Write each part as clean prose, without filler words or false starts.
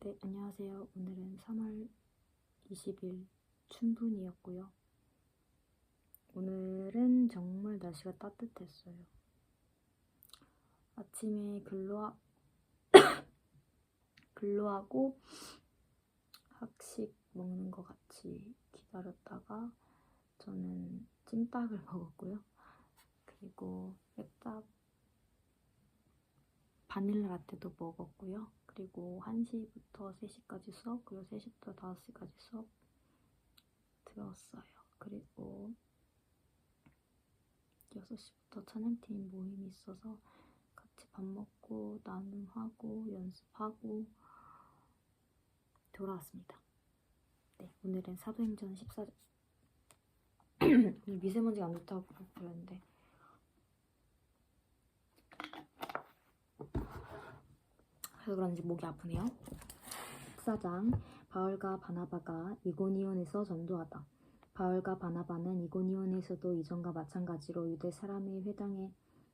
네, 안녕하세요. 오늘은 3월 20일 춘분이었고요. 오늘은 정말 날씨가 따뜻했어요. 아침에 근로하고 학식 먹는 것 같이 기다렸다가 저는 찜닭을 먹었고요. 그리고 맵밥 바닐라 라떼도 먹었고요. 그리고 1시부터 3시까지 수업, 그리고 3시부터 5시까지 수업 들었어요. 그리고 6시부터 찬양팀 모임이 있어서 같이 밥 먹고 나눔하고 연습하고 돌아왔습니다. 네, 오늘은 사도행전 14장 오늘 미세먼지가 안 좋다고 그랬는데 그래서 그런지 목이 아프네요. 14장 바울과 바나바가 이고니온에서 전도하다. 바울과 바나바는 이고니온에서도 이전과 마찬가지로 유대 사람의 회당에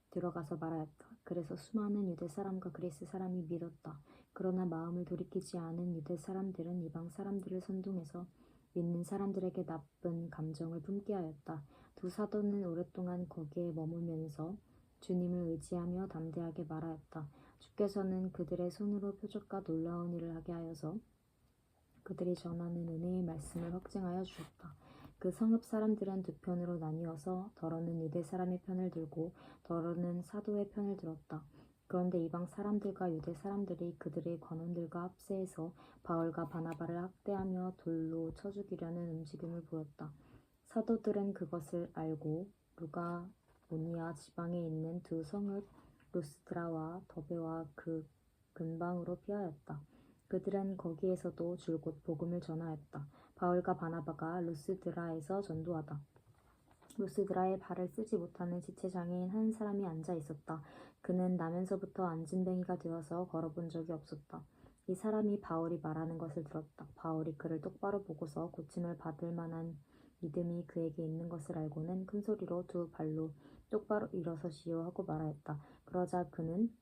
들어가서 말하였다. 그래서 수많은 유대 사람과 그리스 사람이 믿었다. 그러나 마음을 돌이키지 않은 유대 사람들은 이방 사람들을 선동해서 믿는 사람들에게 나쁜 감정을 품게 하였다. 두 사도는 오랫동안 거기에 머물면서 주님을 의지하며 담대하게 말하였다. 주께서는 그들의 손으로 표적과 놀라운 일을 하게 하여서 그들이 전하는 은혜의 말씀을 확증하여 주셨다. 그 성읍 사람들은 두 편으로 나뉘어서 더러는 유대 사람의 편을 들고 더러는 사도의 편을 들었다. 그런데 이방 사람들과 유대 사람들이 그들의 관원들과 합세해서 바울과 바나바를 학대하며 돌로 쳐 죽이려는 움직임을 보였다. 사도들은 그것을 알고 루가오니아 지방에 있는 두 성읍 루스드라와 더베와 그 근방으로 피하였다. 그들은 거기에서도 줄곧 복음을 전하였다. 바울과 바나바가 루스드라에서 전도하다. 루스드라에 발을 쓰지 못하는 지체장애인 한 사람이 앉아 있었다. 그는 나면서부터 앉은뱅이가 되어서 걸어본 적이 없었다. 이 사람이 바울이 말하는 것을 들었다. 바울이 그를 똑바로 보고서 고침을 받을 만한 믿음이 그에게 있는 것을 알고는 큰 소리로 두 발로 똑바로 일어서시오 하고 말하였다. 그러자 그는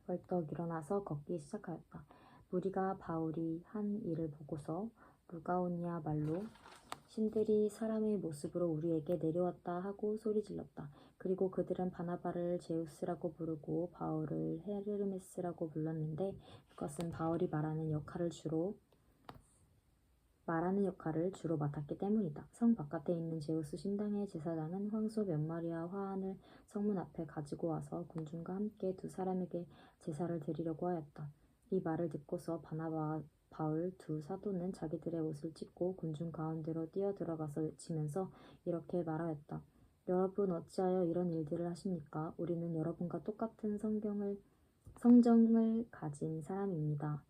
벌떡 일어나서 걷기 시작하였다. 무리가 바울이 한 일을 보고서 루가오니아 말로 신들이 사람의 모습으로 우리에게 내려왔다 하고 소리질렀다. 그리고 그들은 바나바를 제우스라고 부르고 바울을 헤르메스라고 불렀는데 그것은 바울이 말하는 역할을 주로 맡았기 때문이다. 성 바깥에 있는 제우스 신당의 제사장은 황소 몇 마리와 화환을 성문 앞에 가지고 와서 군중과 함께 두 사람에게 제사를 드리려고 하였다. 이 말을 듣고서 바나바와 바울 두 사도는 자기들의 옷을 찢고 군중 가운데로 뛰어들어가서 외치면서 이렇게 말하였다. 여러분 어찌하여 이런 일들을 하십니까? 우리는 여러분과 똑같은 성정을 가진 사람입니다.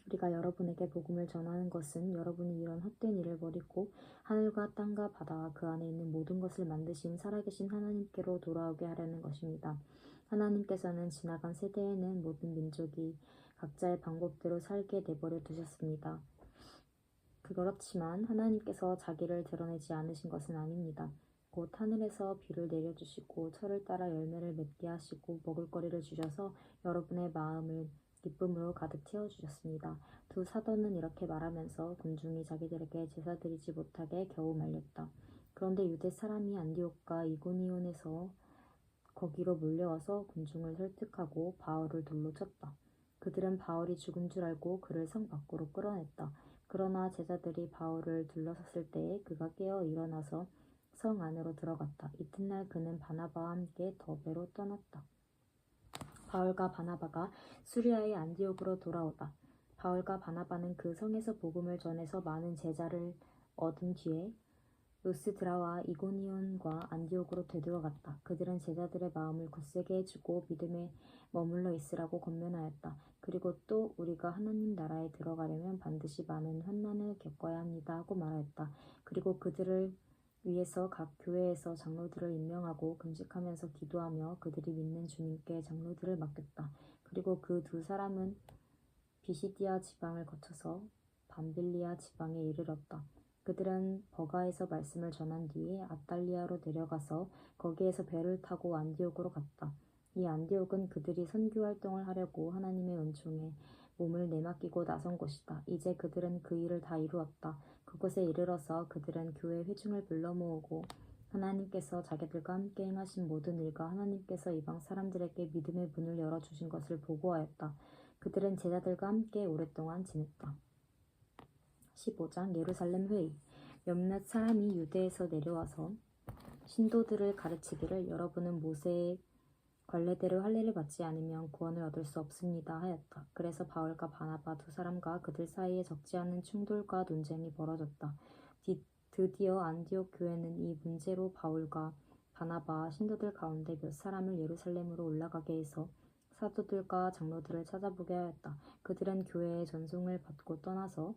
우리가 여러분에게 복음을 전하는 것은 여러분이 이런 헛된 일을 버리고 하늘과 땅과 바다와 그 안에 있는 모든 것을 만드신 살아계신 하나님께로 돌아오게 하려는 것입니다. 하나님께서는 지나간 세대에는 모든 민족이 각자의 방법대로 살게 내버려 두셨습니다. 그렇지만 하나님께서 자기를 드러내지 않으신 것은 아닙니다. 곧 하늘에서 비를 내려주시고 철을 따라 열매를 맺게 하시고 먹을거리를 주셔서 여러분의 마음을 기쁨으로 가득 채워주셨습니다. 두 사도는 이렇게 말하면서 군중이 자기들에게 제사 드리지 못하게 겨우 말렸다. 그런데 유대 사람이 안디옥과 이고니온에서 거기로 몰려와서 군중을 설득하고 바울을 돌로 쳤다. 그들은 바울이 죽은 줄 알고 그를 성 밖으로 끌어냈다. 그러나 제자들이 바울을 둘러섰을 때에 그가 깨어 일어나서 성 안으로 들어갔다. 이튿날 그는 바나바와 함께 더베로 떠났다. 바울과 바나바가 수리아의 안디옥으로 돌아오다. 바울과 바나바는 그 성에서 복음을 전해서 많은 제자를 얻은 뒤에 루스드라와 이고니온과 안디옥으로 되돌아갔다. 그들은 제자들의 마음을 굳세게 해주고 믿음에 머물러 있으라고 권면하였다. 그리고 또 우리가 하나님 나라에 들어가려면 반드시 많은 환난을 겪어야 합니다 하고 말하였다. 그리고 그들을 위해서 각 교회에서 장로들을 임명하고 금식하면서 기도하며 그들이 믿는 주님께 장로들을 맡겼다. 그리고 그 두 사람은 비시디아 지방을 거쳐서 밤빌리아 지방에 이르렀다. 그들은 버가에서 말씀을 전한 뒤에 아탈리아로 내려가서 거기에서 배를 타고 안디옥으로 갔다. 이 안디옥은 그들이 선교 활동을 하려고 하나님의 은총에 몸을 내맡기고 나선 곳이다. 이제 그들은 그 일을 다 이루었다. 그곳에 이르러서 그들은 교회 회중을 불러 모으고 하나님께서 자기들과 함께 행하신 모든 일과 하나님께서 이방 사람들에게 믿음의 문을 열어주신 것을 보고하였다. 그들은 제자들과 함께 오랫동안 지냈다. 15장 예루살렘 회의. 몇몇 사람이 유대에서 내려와서 신도들을 가르치기를 여러분은 모세의 관례대로 할례를 받지 않으면 구원을 얻을 수 없습니다 하였다. 그래서 바울과 바나바 두 사람과 그들 사이에 적지 않은 충돌과 논쟁이 벌어졌다. 드디어 안디옥 교회는 이 문제로 바울과 바나바 신도들 가운데 몇 사람을 예루살렘으로 올라가게 해서 사도들과 장로들을 찾아보게 하였다. 그들은 교회의 전송을 받고 떠나서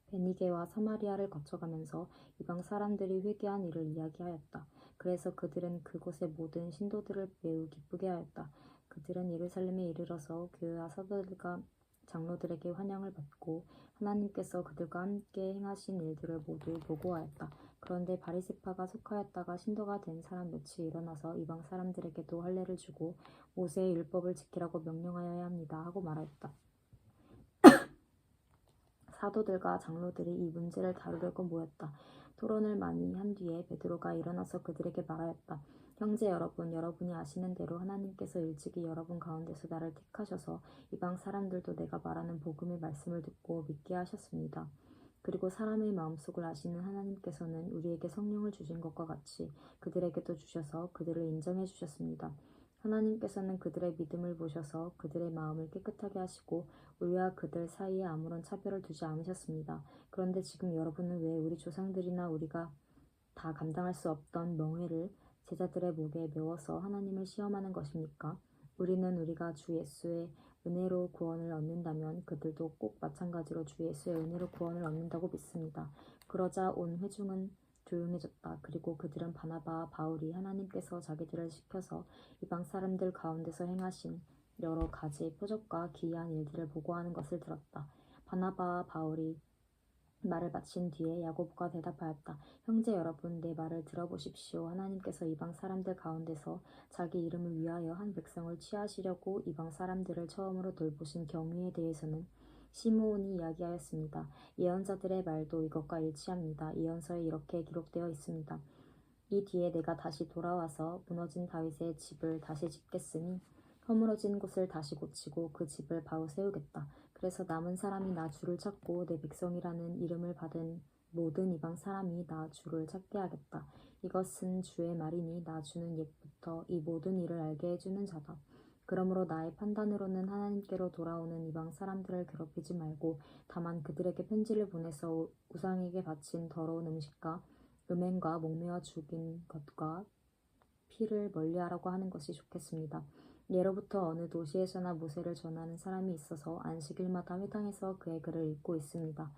베니게와 사마리아를 거쳐가면서 이방 사람들이 회개한 일을 이야기하였다. 그래서 그들은 그곳의 모든 신도들을 매우 기쁘게 하였다. 그들은 예루살렘에 이르러서 교회와 사도들과 장로들에게 환영을 받고 하나님께서 그들과 함께 행하신 일들을 모두 보고하였다. 그런데 바리새파가 속하였다가 신도가 된 사람 몇이 일어나서 이방 사람들에게도 할례를 주고 모세의 율법을 지키라고 명령하여야 합니다 하고 말하였다. 사도들과 장로들이 이 문제를 다루려고 모였다. 토론을 많이 한 뒤에 베드로가 일어나서 그들에게 말하였다. 형제 여러분, 여러분이 아시는 대로 하나님께서 일찍이 여러분 가운데서 나를 택하셔서 이방 사람들도 내가 말하는 복음의 말씀을 듣고 믿게 하셨습니다. 그리고 사람의 마음속을 아시는 하나님께서는 우리에게 성령을 주신 것과 같이 그들에게도 주셔서 그들을 인정해 주셨습니다. 하나님께서는 그들의 믿음을 보셔서 그들의 마음을 깨끗하게 하시고 우리와 그들 사이에 아무런 차별을 두지 않으셨습니다. 그런데 지금 여러분은 왜 우리 조상들이나 우리가 다 감당할 수 없던 명예를 제자들의 목에 메워서 하나님을 시험하는 것입니까? 우리는 우리가 주 예수의 은혜로 구원을 얻는다면 그들도 꼭 마찬가지로 주 예수의 은혜로 구원을 얻는다고 믿습니다. 그러자 온 회중은 조용해졌다. 그리고 그들은 바나바와 바울이 하나님께서 자기들을 시켜서 이방 사람들 가운데서 행하신 여러 가지 표적과 기이한 일들을 보고하는 것을 들었다. 바나바와 바울이 말을 마친 뒤에 야고보가 대답하였다. 형제 여러분, 내 말을 들어보십시오. 하나님께서 이방 사람들 가운데서 자기 이름을 위하여 한 백성을 취하시려고 이방 사람들을 처음으로 돌보신 경위에 대해서는 시므온이 이야기하였습니다. 예언자들의 말도 이것과 일치합니다. 예언서에 이렇게 기록되어 있습니다. 이 뒤에 내가 다시 돌아와서 무너진 다윗의 집을 다시 짓겠으니 허물어진 곳을 다시 고치고 그 집을 바로 세우겠다. 그래서 남은 사람이 나 주를 찾고 내 백성이라는 이름을 받은 모든 이방 사람이 나 주를 찾게 하겠다. 이것은 주의 말이니 나 주는 옛부터 이 모든 일을 알게 해주는 자다. 그러므로 나의 판단으로는 하나님께로 돌아오는 이방 사람들을 괴롭히지 말고 다만 그들에게 편지를 보내서 우상에게 바친 더러운 음식과 음행과 목매어 죽인 것과 피를 멀리하라고 하는 것이 좋겠습니다. 예로부터 어느 도시에서나 모세를 전하는 사람이 있어서 안식일마다 회당에서 그의 글을 읽고 있습니다.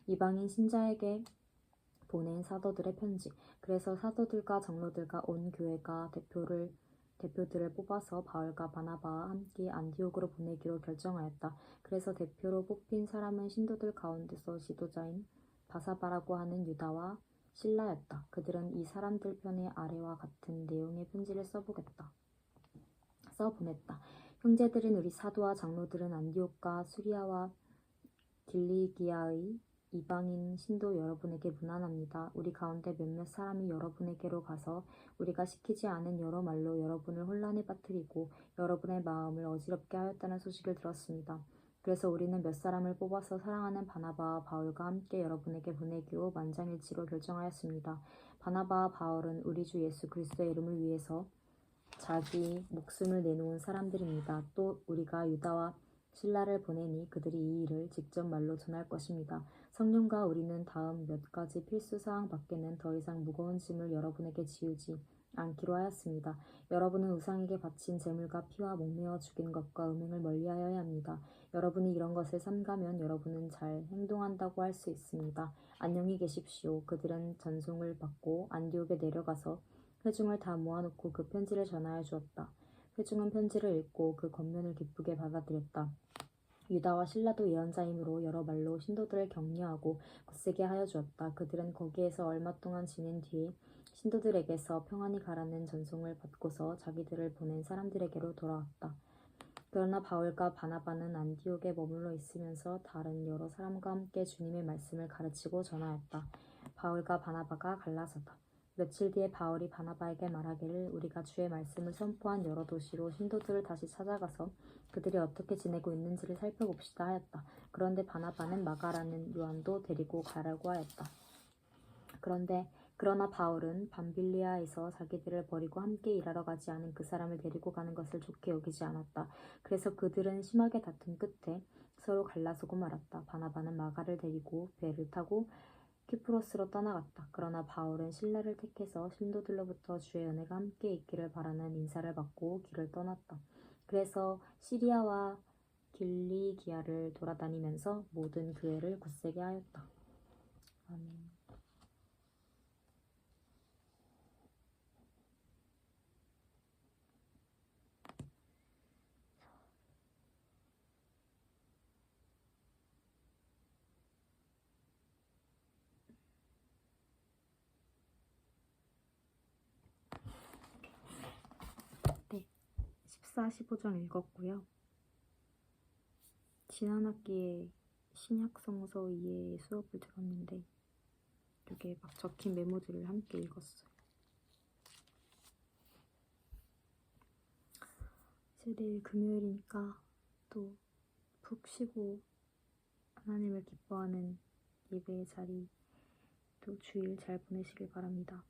이방인 신자에게 보낸 사도들의 편지. 그래서 사도들과 장로들과 온 교회가 대표들을 뽑아서 바울과 바나바와 함께 안디옥으로 보내기로 결정하였다. 그래서 대표로 뽑힌 사람은 신도들 가운데서 지도자인 바사바라고 하는 유다와 실라였다. 그들은 이 사람들 편의 아래와 같은 내용의 편지를 써보냈다. 형제들인 우리 사도와 장로들은 안디옥과 수리아와 길리기아의 이방인 신도 여러분에게 문안합니다. 우리 가운데 몇몇 사람이 여러분에게로 가서 우리가 시키지 않은 여러 말로 여러분을 혼란에 빠뜨리고 여러분의 마음을 어지럽게 하였다는 소식을 들었습니다. 그래서 우리는 몇 사람을 뽑아서 사랑하는 바나바와 바울과 함께 여러분에게 보내기로 만장일치로 결정하였습니다. 바나바와 바울은 우리 주 예수 그리스도의 이름을 위해서 자기 목숨을 내놓은 사람들입니다. 또 우리가 유다와 신라를 보내니 그들이 이 일을 직접 말로 전할 것입니다. 성령과 우리는 다음 몇 가지 필수사항 밖에는 더 이상 무거운 짐을 여러분에게 지우지 않기로 하였습니다. 여러분은 우상에게 바친 제물과 피와 목매어 죽인 것과 음행을 멀리하여야 합니다. 여러분이 이런 것을 삼가면 여러분은 잘 행동한다고 할 수 있습니다. 안녕히 계십시오. 그들은 전송을 받고 안디옥에 내려가서 회중을 다 모아놓고 그 편지를 전하여 주었다. 회중은 편지를 읽고 그 겉면을 기쁘게 받아들였다. 유다와 실라도 예언자이므로 여러 말로 신도들을 격려하고 굳세게 하여 주었다. 그들은 거기에서 얼마 동안 지낸 뒤에 신도들에게서 평안히 가라는 전송을 받고서 자기들을 보낸 사람들에게로 돌아왔다. 그러나 바울과 바나바는 안디옥에 머물러 있으면서 다른 여러 사람과 함께 주님의 말씀을 가르치고 전하였다. 바울과 바나바가 갈라서다. 며칠 뒤에 바울이 바나바에게 말하기를 우리가 주의 말씀을 선포한 여러 도시로 신도들을 다시 찾아가서 그들이 어떻게 지내고 있는지를 살펴봅시다 하였다. 그런데 바나바는 마가라는 요한도 데리고 가라고 하였다. 그러나 바울은 밤빌리아에서 자기들을 버리고 함께 일하러 가지 않은 그 사람을 데리고 가는 것을 좋게 여기지 않았다. 그래서 그들은 심하게 다툰 끝에 서로 갈라서고 말았다. 바나바는 마가를 데리고 배를 타고 키프로스로 떠나갔다. 그러나 바울은 신라를 택해서 신도들로부터 주의 은혜가 함께 있기를 바라는 인사를 받고 길을 떠났다. 그래서 시리아와 길리기아를 돌아다니면서 모든 교회를 굳세게 하였다. 아멘. 네, 14, 15장 읽었고요. 지난 학기에 신약성서 이해 수업을 들었는데 여기에 막 적힌 메모들을 함께 읽었어요. 이제 내일 금요일이니까 또 푹 쉬고 하나님을 기뻐하는 예배의 자리 또 주일 잘 보내시길 바랍니다.